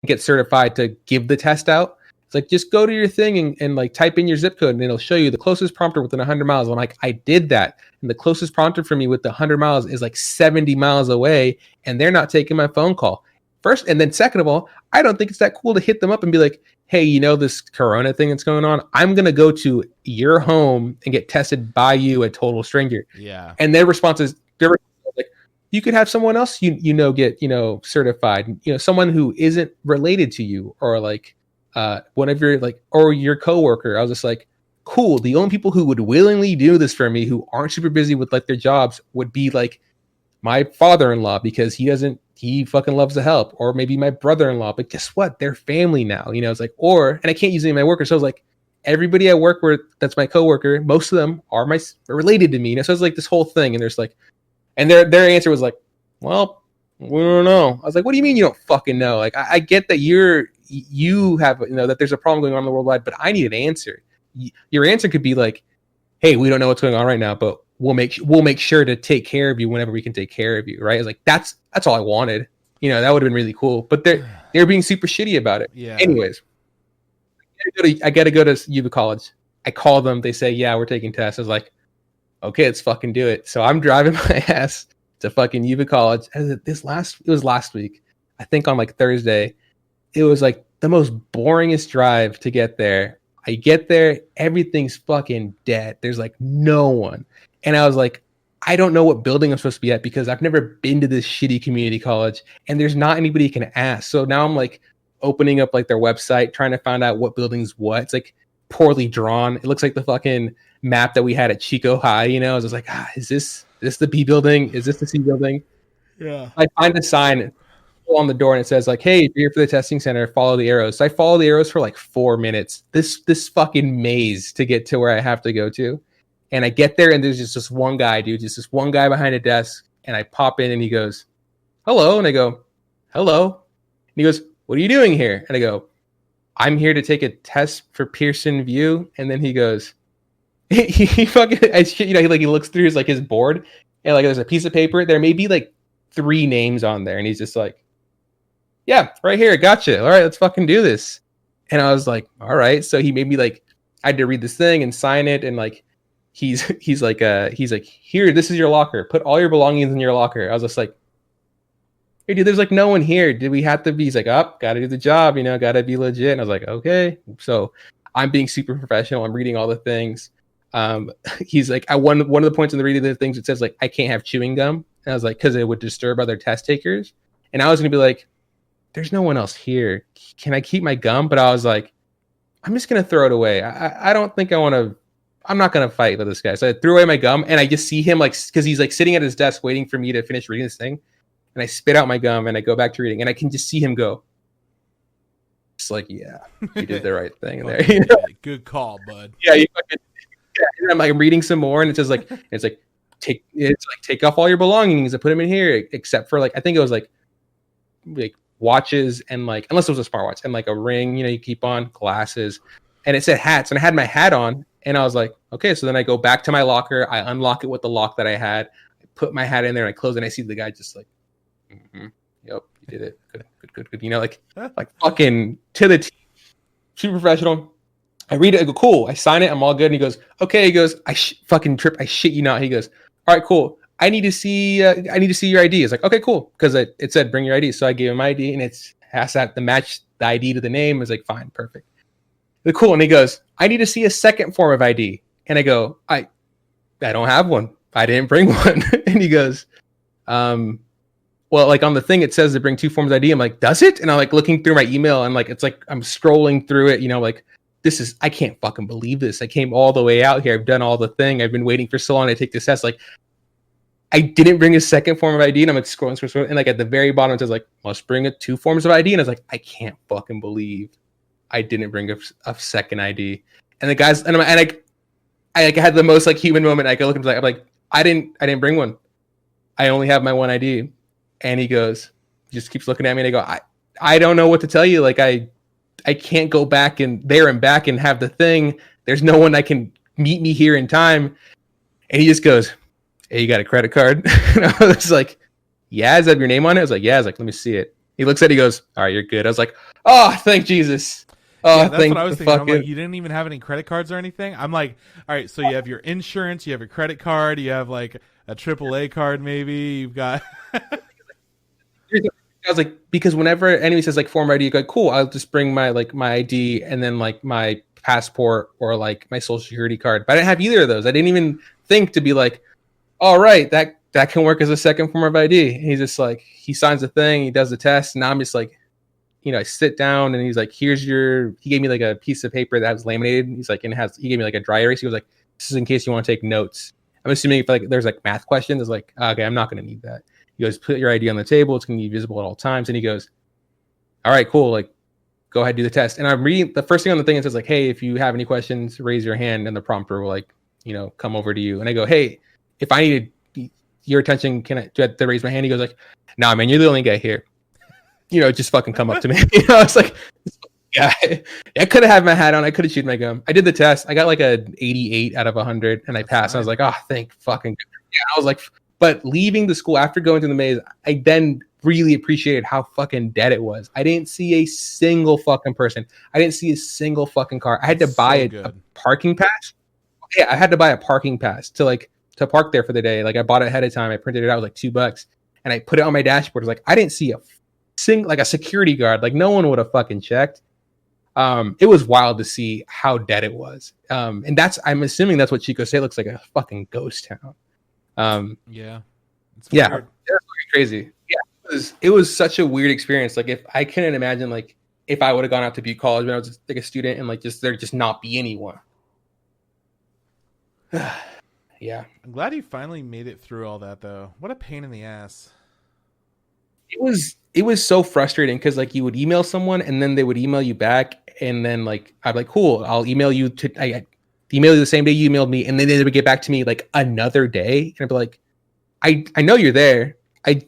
get certified to give the test out. It's like, just go to your thing and like type in your zip code and it'll show you the closest prompter within 100 miles. I'm like, I did that. And the closest prompter for me with the 100 miles is like 70 miles away. And they're not taking my phone call. First, and then second of all, I don't think it's that cool to hit them up and be like, hey, you know, this corona thing that's going on, I'm going to go to your home and get tested by you, a total stranger. Yeah. And their response is like, you could have someone else, get, certified, someone who isn't related to you, or like, one of your like, or your coworker. I was just like, cool. The only people who would willingly do this for me, who aren't super busy with like their jobs, would be like my father-in-law, because he fucking loves to help, or maybe my brother-in-law. But guess what? They're family now. It's like, and I can't use any of my workers. So I was like, everybody I work with that's my coworker, most of them are related to me. So it's like this whole thing, and there's like, and their answer was like, well, we don't know. I was like, what do you mean you don't fucking know? Like, I get that you have, that there's a problem going on in the worldwide, but I need an answer. Your answer could be like, hey, we don't know what's going on right now, but we'll make sure to take care of you whenever we can take care of you. Right. It's like, that's all I wanted. That would have been really cool, but they're being super shitty about it. Yeah. Anyways, I got to go to UVA College. I call them. They say, yeah, we're taking tests. I was like, okay, let's fucking do it. So I'm driving my ass to fucking UVA College. It was last week. I think on like Thursday. It was like the most boringest drive to get there. I get there, everything's fucking dead. There's like no one. And I was like, I don't know what building I'm supposed to be at, because I've never been to this shitty community college and there's not anybody you can ask. So now I'm like opening up like their website, trying to find out what building's what. It's like poorly drawn. It looks like the fucking map that we had at Chico High. I was just like, is this the B building? Is this the C building? Yeah. I find a sign on the door and it says like, hey, if you're here for the testing center, follow the arrows. So I follow the arrows for like 4 minutes. This fucking maze to get to where I have to go to. And I get there and there's just this one guy, dude, just this one guy behind a desk. And I pop in and he goes, hello. And I go, hello. And he goes, what are you doing here? And I go, I'm here to take a test for Pearson VUE. And then he goes, he fucking, he looks through his board, and like there's a piece of paper. There may be like 3 names on there. And he's just like, yeah, right here. Gotcha. All right, let's fucking do this. And I was like, all right. So he made me like, I had to read this thing and sign it. And like, he's like, here, this is your locker. Put all your belongings in your locker. I was just like, hey, dude, there's like no one here. Did we have to be? He's like, gotta do the job, gotta be legit. And I was like, okay. So I'm being super professional. I'm reading all the things. He's like, one of the points in the reading of the things, it says like, I can't have chewing gum. And I was like, because it would disturb other test takers. And I was gonna be like, there's no one else here. Can I keep my gum? But I was like, I'm just going to throw it away. I don't think I'm not going to fight with this guy. So I threw away my gum, and I just see him like, because he's like sitting at his desk waiting for me to finish reading this thing. And I spit out my gum and I go back to reading, and I can just see him go. It's like, yeah, you did the right thing there. Good call, bud. Yeah, and I'm like, I'm reading some more, and it's like take off all your belongings and put them in here, except for like, I think it was like watches and like, unless it was a smartwatch, and like a ring, you keep on, glasses, and it said hats, and I had my hat on, and I was like, okay. So then I go back to my locker, I unlock it with the lock that I had, I put my hat in there, and I close it, and I see the guy just like, yep, you did it, good, like fucking to the team, super professional. I read it, I go, cool, I sign it, I'm all good, and he goes, okay, he goes, fucking trip, I shit you not, he goes, all right, cool, I need to see your ID. It's like, okay, cool, because it said bring your ID. So I gave him my ID, and it has to match the ID to the name. It's like, fine, perfect. Cool. And he goes, I need to see a second form of ID. And I go, I don't have one. I didn't bring one. And he goes, well, like on the thing it says to bring 2 forms of ID. I'm like, does it? And I'm like looking through my email, and like it's like I'm scrolling through it, like I can't fucking believe this. I came all the way out here. I've done all the thing. I've been waiting for so long to take this test. Like, I didn't bring a second form of ID, and I'm like scrolling, and like at the very bottom it says like must bring 2 forms of ID, and I was like, I can't fucking believe I didn't bring a second ID. And the guys, and I had the most like human moment. I go look at him, I'm like, I didn't bring one. I only have my one ID. And he goes, just keeps looking at me, and I go, I don't know what to tell you. Like I can't go back and back and have the thing. There's no one that can meet me here in time. And he just goes, hey, you got a credit card? And I was like, yeah, does that have your name on it? I was like, yeah. I was like, let me see it. He looks at it, he goes, all right, you're good. I was like, oh, thank Jesus. Oh, yeah, that's what I was thinking. I'm fucking... like, you didn't even have any credit cards or anything? I'm like, all right, so you have your insurance, you have your credit card, you have like a AAA card maybe, you've got... I was like, because whenever anyone says like form ID, you go, cool, I'll just bring my ID and then like my passport or like my social security card. But I didn't have either of those. I didn't even think to be like, all right, that can work as a second form of ID. And he's just like, he signs the thing, he does the test, and I'm just like, I sit down and he's like, he gave me like a piece of paper that was laminated. He's like, he gave me like a dry erase. He was like, this is in case you want to take notes. I'm assuming if like there's like math questions, it's like, okay, I'm not going to need that. He goes, put your ID on the table. It's going to be visible at all times. And he goes, all right, cool. Like, go ahead, do the test. And I'm reading the first thing on the thing. It says like, hey, if you have any questions, raise your hand, and the prompter will like, come over to you. And I go, hey, if I needed your attention, do I have to raise my hand? He goes like, nah, man, you're the only guy here. Just fucking come up to me. I was like, yeah, I could have had my hat on. I could have chewed my gum. I did the test. I got like a 88 out of 100, and I passed. I was like, oh, thank fucking God. Yeah, I was like, but leaving the school after going through the maze, I then really appreciated how fucking dead it was. I didn't see a single fucking person. I didn't see a single fucking car. I had to buy a parking pass. Yeah, I had to buy a parking pass to park there for the day. Like I bought it ahead of time. I printed it out. It was like $2, and I put it on my dashboard. It was like I didn't see a like a security guard. Like no one would have fucking checked. It was wild to see how dead it was. And I'm assuming that's what Chico State looks like, a fucking ghost town. Yeah. It's yeah, weird. that's crazy. Yeah, it was such a weird experience. Like if I couldn't imagine like if I would have gone out to Butte College when I was like a student and like there just not be anyone. Yeah. I'm glad you finally made it through all that though. What a pain in the ass. It was so frustrating because like you would email someone and then they would email you back, and then like I'd be like, cool, I'll email you I email you the same day you emailed me, and then they would get back to me like another day, and I'd be like, I know you're there. I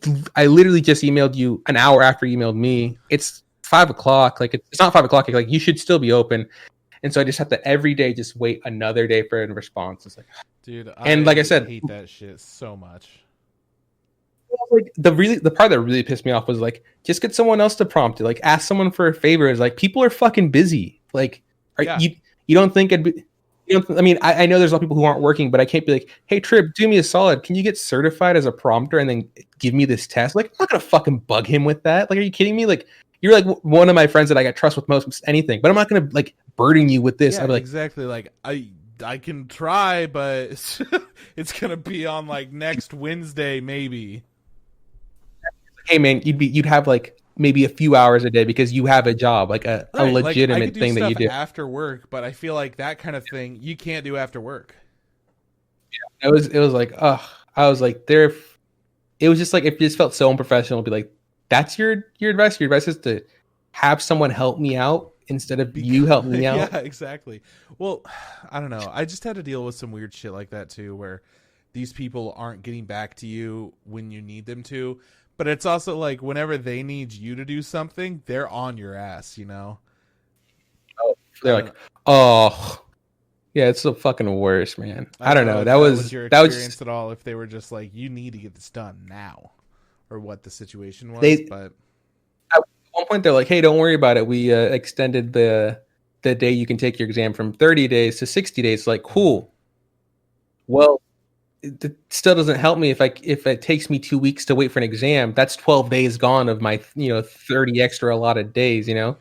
literally just emailed you an hour after you emailed me. It's 5:00. Like it's not 5:00. Like you should still be open. And so I just have to every day just wait another day for a response. It's like, dude, and like I said, hate that shit so much. Like the part that really pissed me off was like, just get someone else to prompt it. Like ask someone for a favor. It's like people are fucking busy. Like you don't think it'd be, I mean, I know there's a lot of people who aren't working, but I can't be like, hey Trip, do me a solid. Can you get certified as a prompter and then give me this test? Like I'm not gonna fucking bug him with that. Like, are you kidding me? Like you're like one of my friends that I got trust with most anything, but I'm not gonna like burden you with this. Yeah, I'd be like, exactly. Like I can try, but it's gonna be on like next Wednesday maybe. Hey man, you'd have like maybe a few hours a day because you have a job, like a legitimate like, thing that you do after work. But I feel like that kind of thing you can't do after work. Yeah, it was like, I was like, it was just like it just felt so unprofessional to be like, that's your advice. Your advice is to have someone help me out instead of you help me out. Yeah, exactly. Well, I don't know. I just had to deal with some weird shit like that too, where these people aren't getting back to you when you need them to. But it's also like whenever they need you to do something, they're on your ass, Oh, they're like, oh, yeah, it's the fucking worst, man. I don't know. That was your experience at all. If they were just like, you need to get this done now, or what the situation was. But at one point, they're like, hey, don't worry about it. We extended the day you can take your exam from 30 days to 60 days. Like, cool. Well, it still doesn't help me if it takes me 2 weeks to wait for an exam. That's 12 days gone of my 30 extra allotted days. And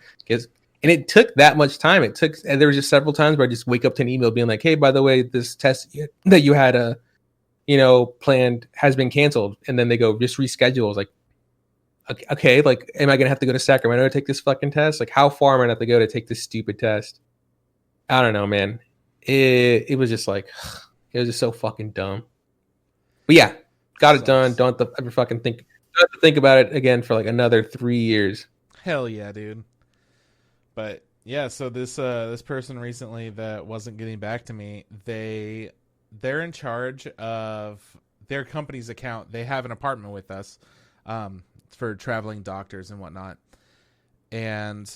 it took that much time. And there was just several times where I just wake up to an email being like, hey, by the way, this test that you had planned has been canceled, and then they go just reschedule. I was like, okay, like, am I gonna have to go to Sacramento to take this fucking test? Like, how far am I gonna have to go to take this stupid test? I don't know, man. It was just like, it was just so fucking dumb. But yeah, got it done. Don't have to ever fucking think. Don't have to think about it again for like another 3 years. Hell yeah, dude. But yeah, so this person recently that wasn't getting back to me, they're in charge of their company's account. They have an apartment with us for traveling doctors and whatnot. And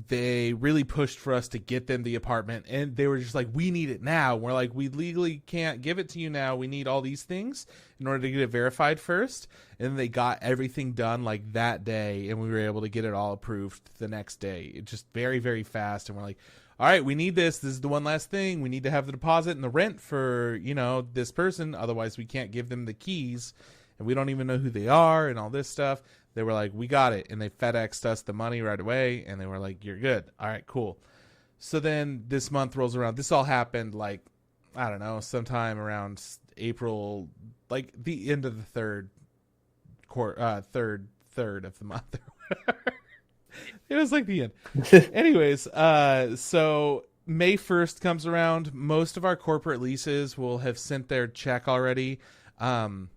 they really pushed for us to get them the apartment, and they were just like, we need it now. We're like, we legally can't give it to you now. We need all these things in order to get it verified first. And then they got everything done like that day, and we were able to get it all approved the next day. It just very, very fast. And we're like, all right, we need this. This is the one last thing. We need to have the deposit and the rent for, this person. Otherwise we can't give them the keys, and we don't even know who they are and all this stuff. They were like, we got it. And they FedExed us the money right away. And they were like, you're good. All right, cool. So then this month rolls around. This all happened I don't know, sometime around April, like the end of the third of the month. It was like the end. Anyways, so May 1st comes around. Most of our corporate leases will have sent their check already. When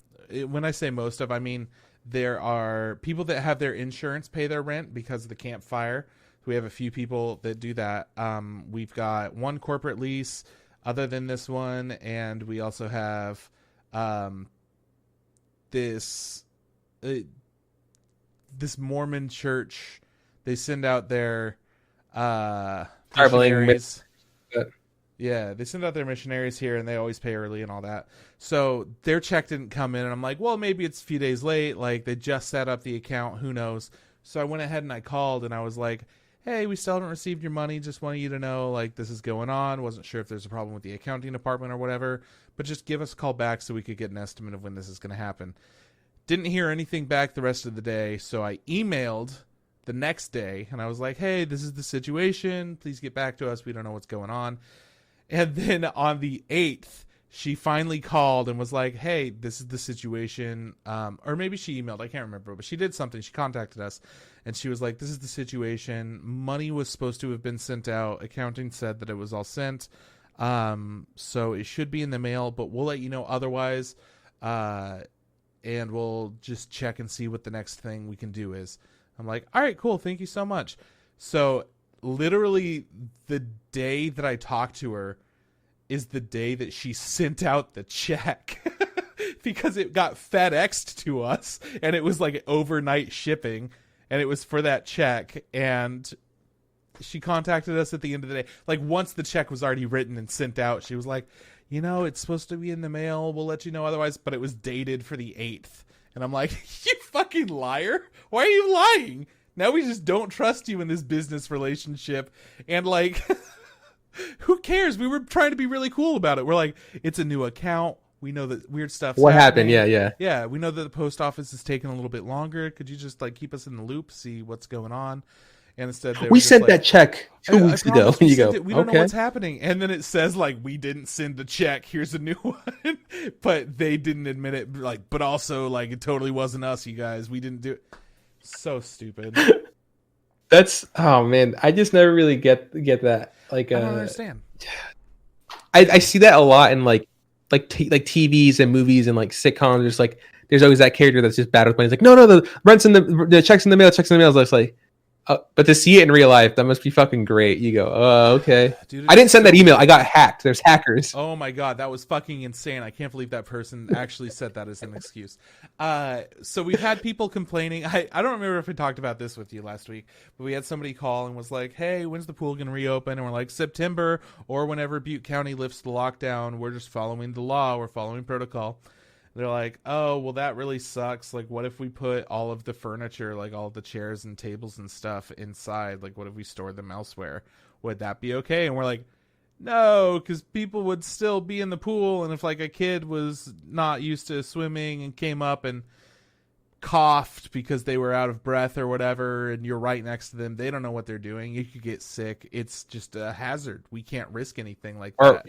I say most of, I mean, there are people that have their insurance pay their rent because of the campfire. We have a few people that do that. We've got one corporate lease other than this one, and we also have this Mormon church. They send out their missionaries. Yeah, they send out their missionaries here, and they always pay early and all that. So their check didn't come in, and I'm like, well, maybe it's a few days late. Like, they just set up the account. Who knows? So I went ahead and I called, and I was like, hey, we still haven't received your money. Just wanted you to know, like, this is going on. Wasn't sure if there's a problem with the accounting department or whatever, but just give us a call back so we could get an estimate of when this is going to happen. Didn't hear anything back the rest of the day, so I emailed the next day, and I was like, hey, this is the situation. Please get back to us. We don't know what's going on. And then on the 8th, she finally called and was like, hey, this is the situation. Or maybe she emailed. I can't remember. But she did something. She contacted us. And she was like, this is the situation. Money was supposed to have been sent out. Accounting said that it was all sent. So it should be in the mail. But we'll let you know otherwise. And we'll just check and see what the next thing we can do is. I'm like, all right, cool. Thank you so much. So literally the day that I talked to her is the day that she sent out the check because it got FedExed to us, and it was like overnight shipping, and it was for that check. And she contacted us at the end of the day. Like, once the check was already written and sent out, she was like, it's supposed to be in the mail. We'll let you know otherwise, but it was dated for the 8th. And I'm like, you fucking liar. Why are you lying? Now we just don't trust you in this business relationship. And like, who cares? We were trying to be really cool about it. We're like, it's a new account. We know that weird stuff's happened. Yeah. Yeah. We know that the post office is taking a little bit longer. Could you just like keep us in the loop, see what's going on? And instead we sent that check 2 weeks ago. We don't know what's happening. And then it says like, we didn't send the check. Here's a new one. But they didn't admit it. Like, but also like, it totally wasn't us, you guys. We didn't do it. So stupid. Oh man, I just never really get that. Like, I don't understand. I see that a lot in like TVs and movies and like sitcoms. Just like there's always that character that's just bad with money. It's like, no, the rent's in the checks in the mail. Checks in the mail. It's like, but to see it in real life, that must be fucking great. You go, oh, okay. Dude, I didn't send that email. I got hacked. There's hackers. Oh my god, that was fucking insane. I can't believe that person actually said that as an excuse. So we've had people complaining. I don't remember if we talked about this with you last week, but we had somebody call and was like, hey, when's the pool going to reopen? And we're like, September, or whenever Butte County lifts the lockdown. We're just following the law. We're following protocol. They're like, oh, well, that really sucks. Like, what if we put all of the furniture, like all the chairs and tables and stuff inside? Like, what if we stored them elsewhere? Would that be okay? And we're like, no, because people would still be in the pool. And if like a kid was not used to swimming and came up and coughed because they were out of breath or whatever, and you're right next to them, they don't know what they're doing. You could get sick. It's just a hazard. We can't risk anything like that.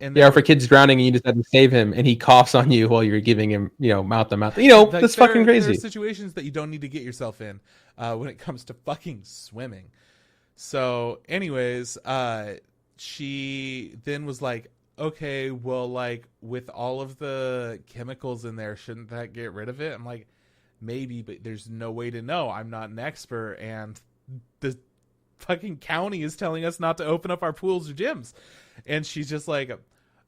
And if a kid's drowning and you just have to save him, and he coughs on you while you're giving him, mouth to mouth. Like, that's fucking crazy. There are situations that you don't need to get yourself in when it comes to fucking swimming. So, anyways, she then was like, okay, well, like, with all of the chemicals in there, shouldn't that get rid of it? I'm like, maybe, but there's no way to know. I'm not an expert, and the fucking county is telling us not to open up our pools or gyms. And she's just like,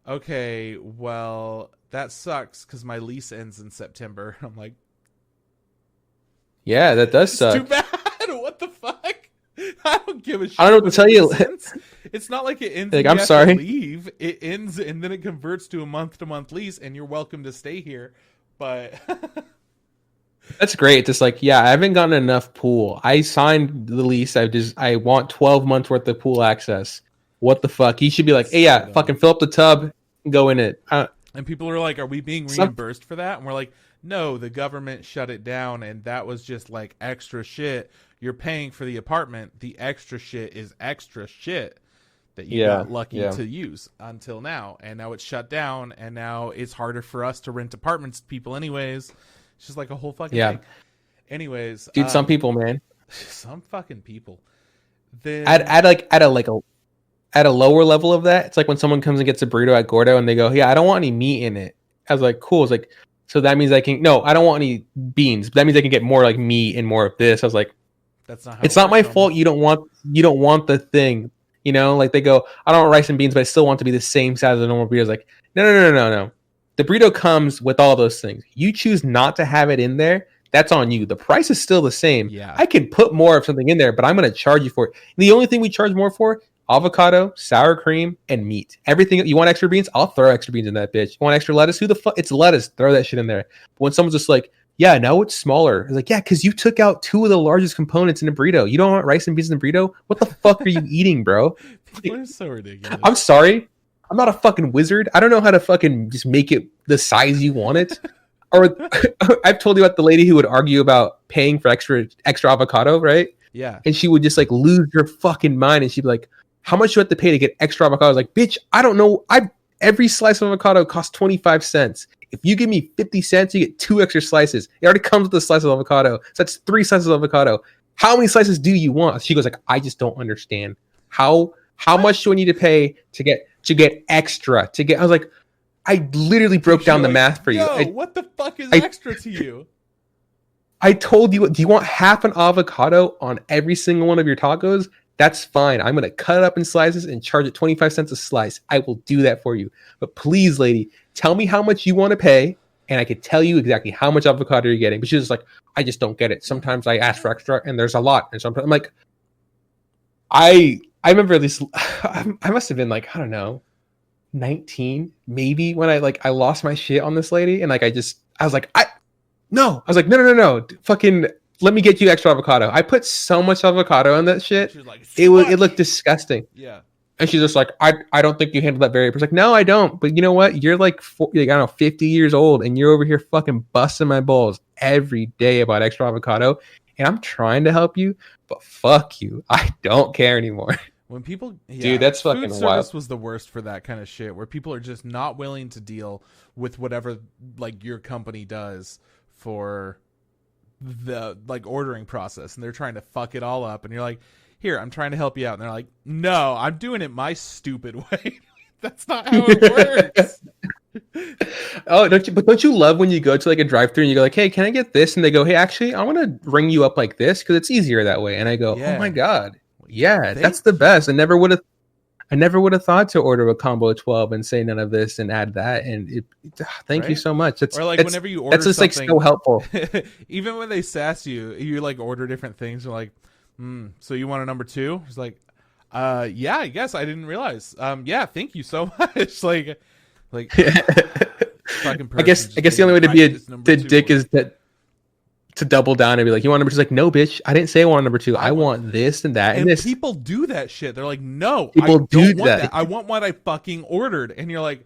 okay, well, that sucks because my lease ends in September. I'm like, yeah, that does suck. Too bad. What the fuck? give a shit. I don't know what to tell you. It's not like it ends. Like, and I'm you have sorry. to leave. It ends and then it converts to a month-to-month lease, and you're welcome to stay here. But That's great. Just like, yeah, I haven't gotten enough pool. I signed the lease. I want 12 months worth of pool access. What the fuck? He should be like, hey, yeah, fucking fill up the tub and go in it. And people are like, are we being reimbursed for that? And we're like, no, the government shut it down, and that was just like extra shit. You're paying for the apartment. The extra shit is extra shit that you got lucky to use until now. And now it's shut down, and now it's harder for us to rent apartments to people anyways. It's just like a whole fucking thing. Anyways. Dude, some people, man. Some fucking people. Then... At a lower level of that, it's like when someone comes and gets a burrito at Gordo and they go, yeah, I don't want any meat in it. I was like, cool. It's like, so that means I don't want any beans. But that means I can get more like meat and more of this. I was like, that's not how it's not my fault. You don't want the thing, you know, like they go, I don't want rice and beans, but I still want to be the same size as a normal burrito. It's like, no. The burrito comes with all those things. You choose not to have it in there. That's on you. The price is still the same. Yeah. I can put more of something in there, but I'm going to charge you for it. The only thing we charge more for, avocado, sour cream, and meat. Everything. You want extra beans? I'll throw extra beans in that bitch. You want extra lettuce? Who the fuck? It's lettuce. Throw that shit in there. But when someone's just like, yeah, now it's smaller. It's like, yeah, because you took out two of the largest components in a burrito. You don't want rice and beans in a burrito? What the fuck are you eating, bro? People are so ridiculous. I'm sorry. I'm not a fucking wizard. I don't know how to fucking just make it the size you want it. Or I've told you about the lady who would argue about paying for extra avocado, right? Yeah. And she would just like lose her fucking mind, and she'd be like, how much do you have to pay to get extra avocado? I was like, bitch, I don't know. Every slice of avocado costs 25 cents. If you give me 50 cents, you get 2 extra slices. It already comes with a slice of avocado. So that's 3 slices of avocado. How many slices do you want? She goes like, I just don't understand. How much do I need to pay to get extra? I was like, I literally broke down the math for you. What the fuck is extra to you? I told you, do you want half an avocado on every single one of your tacos? That's fine. I'm going to cut it up in slices and charge it 25 cents a slice. I will do that for you. But please, lady, tell me how much you want to pay, and I could tell you exactly how much avocado you're getting. But she's just like, I just don't get it. Sometimes I ask for extra, and there's a lot. And sometimes I'm like, I remember at least, I must have been like, I don't know, 19 maybe, when I lost my shit on this lady. And like, I was like, no. Fucking, let me get you extra avocado. I put so much avocado on that shit. Like, it looked disgusting. Yeah. And she's just like, I don't think you handled that very. It's like, no, I don't. But you know what? You're like, I don't know, 50 years old, and you're over here fucking busting my balls every day about extra avocado. And I'm trying to help you, but fuck you. I don't care anymore. When people, dude, that's fucking food wild. service was the worst for that kind of shit, where people are just not willing to deal with whatever like your company does for the like ordering process, and they're trying to fuck it all up, and you're like, here, I'm trying to help you out, and they're like, no, I'm doing it my stupid way. That's not how it works. Oh, don't you love when you go to like a drive-thru and you go like, hey, can I get this? And they go, hey, actually, I want to ring you up like this because it's easier that way. And I go, oh my god, yeah, that's the best. I never would have thought to order a combo of 12 and say none of this and add that. And thank you so much. Or like whenever you order, that's just like so helpful. Even when they sass you like order different things. You're like, so you want a number 2? It's like, yeah, I guess I didn't realize. Yeah, thank you so much. like fucking I guess the only way to be a dick is that to double down and be like, you want number 2? Like, no, bitch, I didn't say I want number 2. I want this and that and this. People do that shit. They're like, no, people I don't do want that. I want what I fucking ordered. And you're like,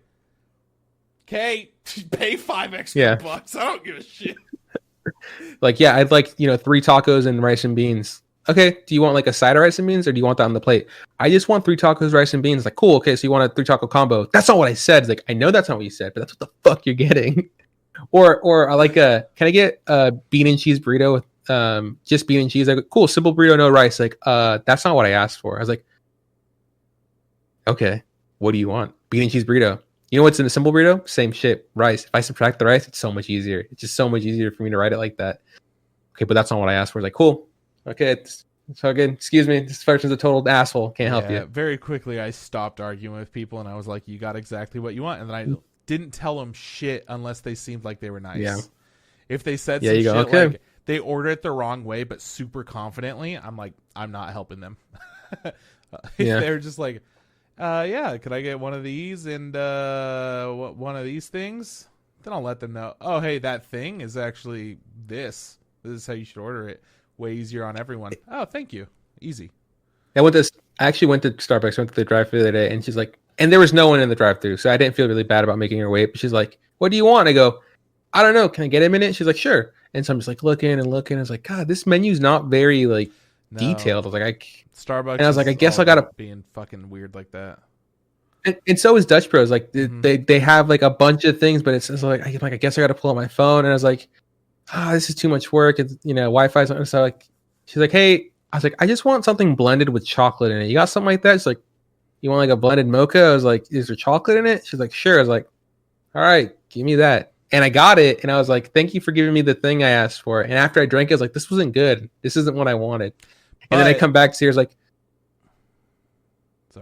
okay, pay $5 extra bucks. I don't give a shit. Like, yeah, I'd like 3 tacos and rice and beans. Okay, do you want like a side of rice and beans, or do you want that on the plate? I just want 3 tacos, rice and beans. Like, cool, okay, so you want a 3 taco combo. That's not what I said. It's like, I know that's not what you said, but that's what the fuck you're getting. Or I like can I get a bean and cheese burrito with just bean and cheese? Like, cool, simple burrito, no rice. Like, that's not what I asked for. I was like, okay, what do you want? Bean and cheese burrito. You know what's in a simple burrito? Same shit, rice. If I subtract the rice, it's so much easier. It's just so much easier for me to write it like that. Okay, but that's not what I asked for. It's like, cool. Okay, it's okay. Excuse me. This person's a total asshole. Can't help you. Very quickly, I stopped arguing with people, and I was like, you got exactly what you want. And then I didn't tell them shit unless they seemed like they were nice. Yeah. If they said some shit like they ordered it the wrong way, but super confidently, I'm like, I'm not helping them. If they're just like, yeah, could I get one of these and one of these things? Then I'll let them know. Oh, hey, that thing is actually this. This is how you should order it. Way easier on everyone. Oh, thank you. Easy. I actually went to Starbucks, went to the drive-thru the other day, and she's like, and there was no one in the drive-thru, so I didn't feel really bad about making her wait. But she's like, "What do you want?" I go, "I don't know. Can I get a minute?" She's like, "Sure." And so I'm just like looking and looking. I was like, "God, this menu's not very like detailed." I was like, Starbucks. And I was like, I guess I gotta being fucking weird like that. And so is Dutch Bros. Like they have like a bunch of things, but it's like I guess I got to pull out my phone. And I was like, this is too much work. It's Wi-Fi's not. So like, she's like, hey, I was like, I just want something blended with chocolate in it. You got something like that? She's like, you want like a blended mocha? I was like, is there chocolate in it? She's like, sure. I was like, all right, give me that. And I got it. And I was like, thank you for giving me the thing I asked for. And after I drank it, I was like, this wasn't good. This isn't what I wanted. And then I come back, Sears like,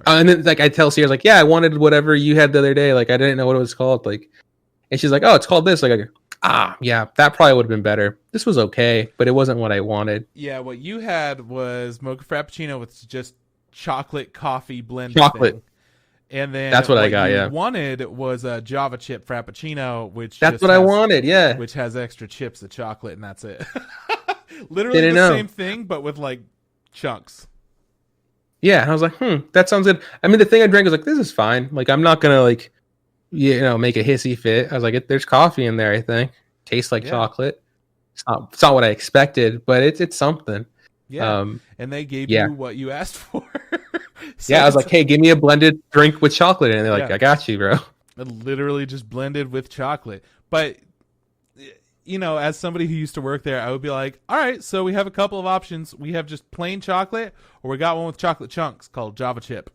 and then like I tell Sears like, yeah, I wanted whatever you had the other day. Like I didn't know what it was called. Like, and she's like, oh, it's called this. Like I go, yeah, that probably would have been better. This was okay, but it wasn't what I wanted. Yeah, what you had was mocha frappuccino with just chocolate coffee blend. Chocolate. And then that's what I got. You wanted was a Java chip frappuccino, which that's what I wanted. Yeah, which has extra chips of chocolate, and that's it. Literally same thing, but with like chunks. Yeah, and I was like, that sounds good. I mean, the thing I drank was like, this is fine. Like, I'm not gonna like, make a hissy fit. I was like, there's coffee in there. I think tastes like chocolate. It's not what I expected, but it's something. Yeah, and they gave you what you asked for. So I was like, hey, give me a blended drink with chocolate in it. They're like, I got you, bro. It literally just blended with chocolate. But, as somebody who used to work there, I would be like, all right, so we have a couple of options. We have just plain chocolate, or we got one with chocolate chunks called Java chip.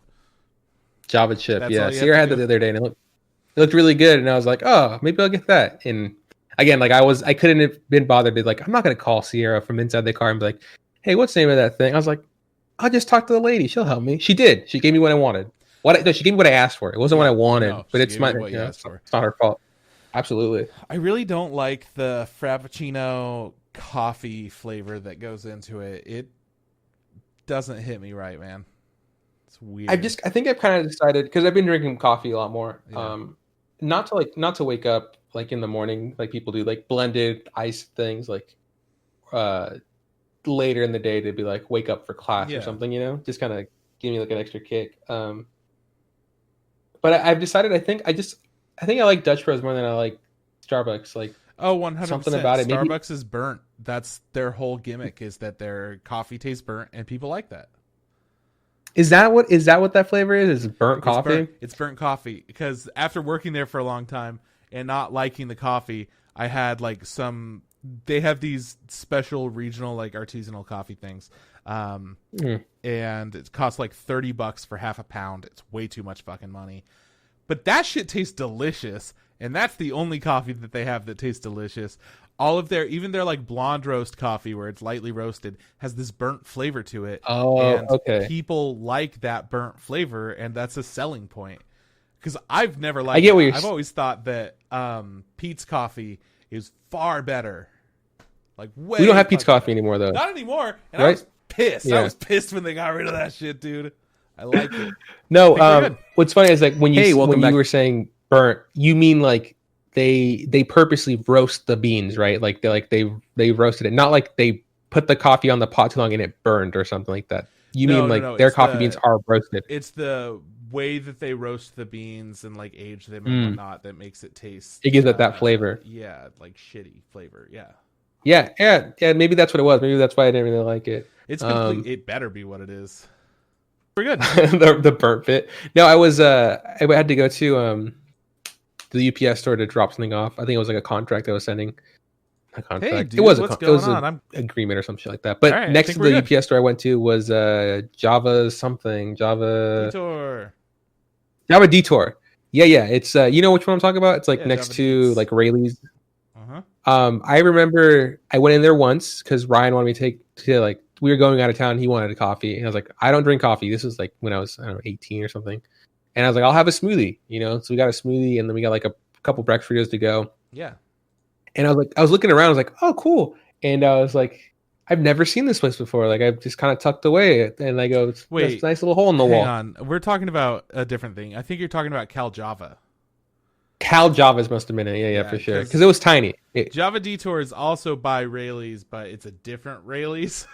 Java chip, that's Sierra had that the other day, and it looked really good. And I was like, oh, maybe I'll get that. And again, like I couldn't have been bothered to I'm not going to call Sierra from inside the car and be like, hey, what's the name of that thing? I was like, I'll just talk to the lady. She'll help me. She did. She gave me what I wanted. She gave me what I asked for. It wasn't what I wanted, but it's my. It's not her fault. Absolutely. I really don't like the Frappuccino coffee flavor that goes into it. It doesn't hit me right, man. It's weird. I think I've kind of decided, because I've been drinking coffee a lot more. Yeah. Not to wake up like in the morning like people do, like blended ice things, like later in the day to be like wake up for class or something, just kind of give me like an extra kick. But I've decided I think I like Dutch Bros more than I like Starbucks. Like, 100%. Something about it. Starbucks is burnt. That's their whole gimmick, is that their coffee tastes burnt, and people like that. Is that what that flavor is? Is burnt coffee? It's burnt coffee, because after working there for a long time and not liking the coffee, I had like they have these special regional like artisanal coffee things. And it costs like $30 for half a pound. It's way too much fucking money. But that shit tastes delicious, and that's the only coffee that they have that tastes delicious. All of even their like blonde roast coffee, where it's lightly roasted, has this burnt flavor to it. Oh, and okay. People like that burnt flavor, and that's a selling point. Because I've never liked. I've always thought that Pete's coffee is far better. Like, way we don't have Pete's coffee anymore, though. Not anymore. And right? I was pissed. Yeah. I was pissed when they got rid of that shit, dude. I like it. No, what's funny is like when you were saying burnt, you mean like they purposely roast the beans, right? Like they roasted it, not like they put the coffee on the pot too long and it burned or something like that. You mean their coffee beans are roasted? It's the way that they roast the beans and like age them and whatnot that makes it taste. It gives it that flavor. Yeah, like shitty flavor. Yeah. Yeah. Maybe that's what it was. Maybe that's why I didn't really like it. It's complete. It better be what it is. We're good. the burnt bit. No, I had to go to the UPS store to drop something off. I think it was like a contract I was sending. A contract. Hey, dude, it was an agreement or some shit like that. But next to the UPS store I went to was Java Detour. Yeah. It's you know which one I'm talking about? It's like next to like Rayleigh's. I remember I went in there once because Ryan wanted me to like, we were going out of town. He wanted a coffee, and I was like, I don't drink coffee. This was like when I was 18 or something, and I was like, I'll have a smoothie, So we got a smoothie, and then we got like a couple breakfast Fritos to go. Yeah. And I was looking around. I was like, oh, cool. And I was like, I've never seen this place before. Like I've just kind of tucked away, and I go, Wait, there's a nice little hole in the wall. Hang on, we're talking about a different thing. I think you're talking about Cal Java. Cal Javas must have been it. Yeah, for sure. 'cause Because it was tiny. Java Detour is also by Rayleigh's, but it's a different Rayleigh's.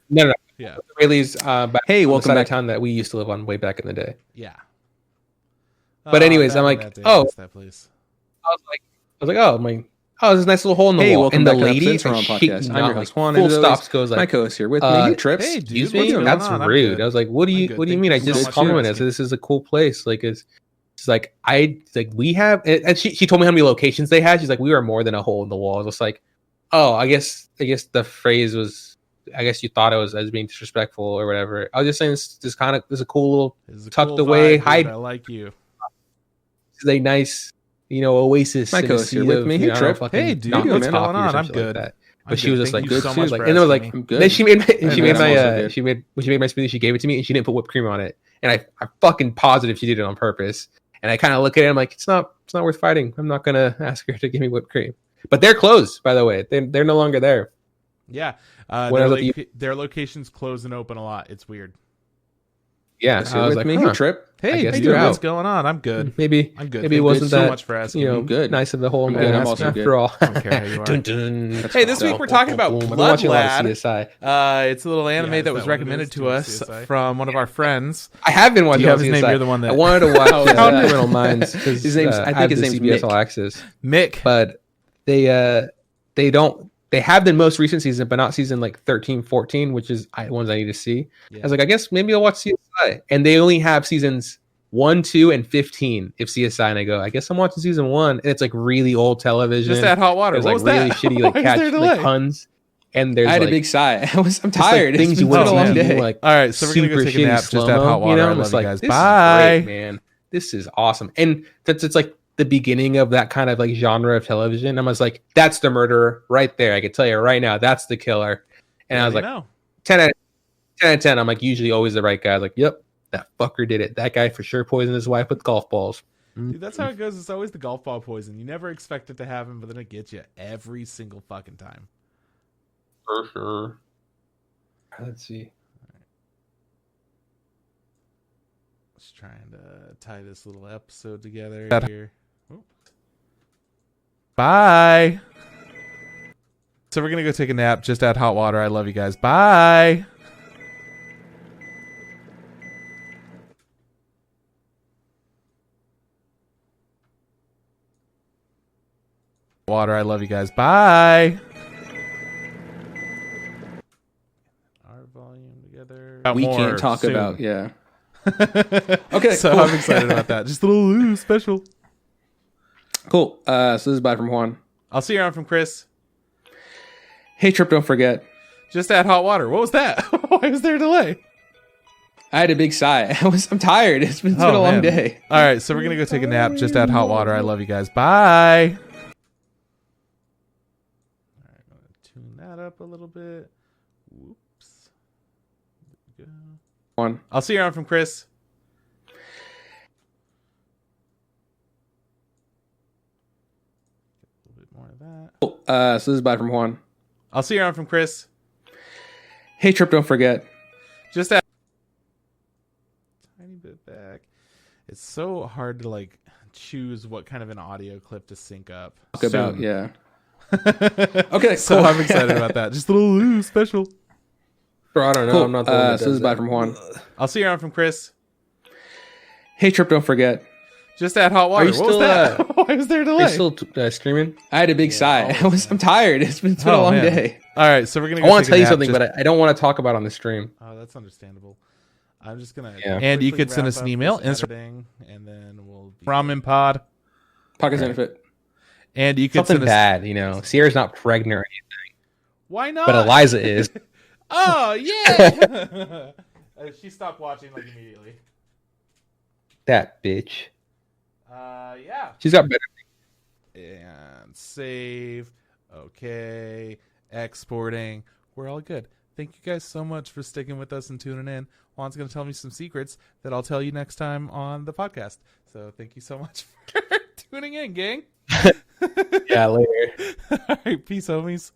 No. Yeah. Rayleigh's. Back Hey, on the welcome side back. of town that we used to live on way back in the day. Yeah. But anyways, back I'm in like, that day, oh. I missed that place. I was like, oh, there's a nice little hole in the Hey, wall. welcome And the back to lady, Episodes from I our shit podcast. you I'm your not, host, like, Juan. full And as always, stops goes my like, co-host here with me, uh, Trips. Hey, dude, excuse what's me, going that's on? I'm rude. good. I was like, what do I'm you good. mean? Thank I you so just much for complimented. I asking. said, this is a cool place. Like it's like we have, and she told me how many locations they had. She's like, we were more than a hole in the wall. I was just like, oh, I guess the phrase was, I guess you thought it was as being disrespectful or whatever. I was just saying this is a cool little This is a tucked cool away vibe, hide. dude. I like you. It's a nice, oasis. My in a co-host sea here with of, me. you Hey, know, I don't know, Trip. fucking Hey, dude, chocolate what's toffee going or on? some I'm shit good. Like that. I'm But she good. was just Thank like, you good so too. much Like, for and then like, asking me. I'm good. then she made my Hey, she man, made I'm also my good. she made my smoothie. She gave it to me, and she didn't put whipped cream on it. And I'm fucking positive she did it on purpose. And I kind of look at it. I'm like, it's not worth fighting. I'm not gonna ask her to give me whipped cream. But they're closed, by the way. They're no longer there. Yeah. When I was at the- Their locations close and open a lot. It's weird. Yeah, Here I was with like, me, huh, Trip. Hey, guess dude, you're what's out. going on? I'm good. maybe I'm good. maybe it Thank wasn't you so that much for asking. you know me. good. nice of the hole in the I'm good. wall I'm also after good. all. I don't care how you are. Dun, dun. Hey, this week we're talking about I've been Blood watching a lot Lad. of CSI. It's a little anime Yeah, is that was that what it recommended is to to us CSI? from one of our friends. I have been Do watching you have all his name? CSI. You're the one that I wanted to watch Oh, is that- Criminal Minds because His name's- I think his name's CBS Mick. All Access, Mick. but they have the most recent season, but not season like 13, 14, which is ones I need to see. Yeah. I was like, I guess maybe I'll watch CSI, and they only have seasons 1, 2, and 15 if CSI, and I go, I guess I'm watching season 1, and it's like really old television. Just add hot water. There's What like was really that? shitty like Why is catch there a like delay? puns, and there's I had like a big sigh. I'm just, like, tired. things It's you been want such to a long see, day. like All right, so we're gonna go super take a shitty nap. Just add slow-mo, hot water. I and love it's you like, guys. this Bye. is great, man. This is awesome, and it's like the beginning of that kind of like genre of television. I was like, that's the murderer right there. I can tell you right now, that's the killer. And I was like, 10 out of 10. I'm like, usually always the right guy. I was like, yep, that fucker did it. That guy for sure poisoned his wife with golf balls. Dude, that's how it goes. It's always the golf ball poison. You never expect it to happen, but then it gets you every single fucking time. For sure. Let's see. Just trying to tie this little episode together here. Oops. Bye. So we're gonna go take a nap. Just add hot water. I love you guys. Bye. Water. I love you guys. Bye. Our volume together. We More can't talk soon. about, yeah. Okay, So cool. I'm excited about that. Just a little special. Cool. So this is bye from Juan. I'll see you around from Chris. Hey, Trip, don't forget. Just add hot water. What was that? Why was there a delay? I had a big sigh. I'm tired. It's been a long man. day. All right, so we're going to go take a nap. Just add hot water. I love you guys. Bye. All right, I'm going to tune that up a little bit. Whoops. There we go. Juan. I'll see you around from Chris. A little bit more of that. Cool. So this is bye from Juan. I'll see you around from Chris. Hey, Trip, don't forget. Just add tiny bit back. It's so hard to like choose what kind of an audio clip to sync up. Talk about, Soon. yeah. Okay, So cool. I'm excited about that. Just a little special. Bro, I don't know. Cool. I'm not the one that So this does is bye that. from Juan. I'll see you around from Chris. Hey, Trip, don't forget. Just add hot water. you What was still, that? Why was there a Are delay? you still streaming? I had a big sigh. I'm tired. It's been a long man. day. All right, so we're gonna. I Go want to tell you take a something, nap. but I don't want to talk about it on the stream. Oh, that's understandable. I'm just gonna. Yeah. And you quickly could send wrap us an up email, this Instagram, and then we'll be Ramen Pod. Pocket benefit. And you could Something send us. bad, you know. Sierra's not pregnant or anything, Why not? but Eliza is. Oh yeah. She stopped watching like immediately. That bitch. Yeah. She's got better. And save. Okay. Exporting. We're all good. Thank you guys so much for sticking with us and tuning in. Juan's going to tell me some secrets that I'll tell you next time on the podcast. So thank you so much for tuning in, gang. Yeah, later. All right. Peace, homies.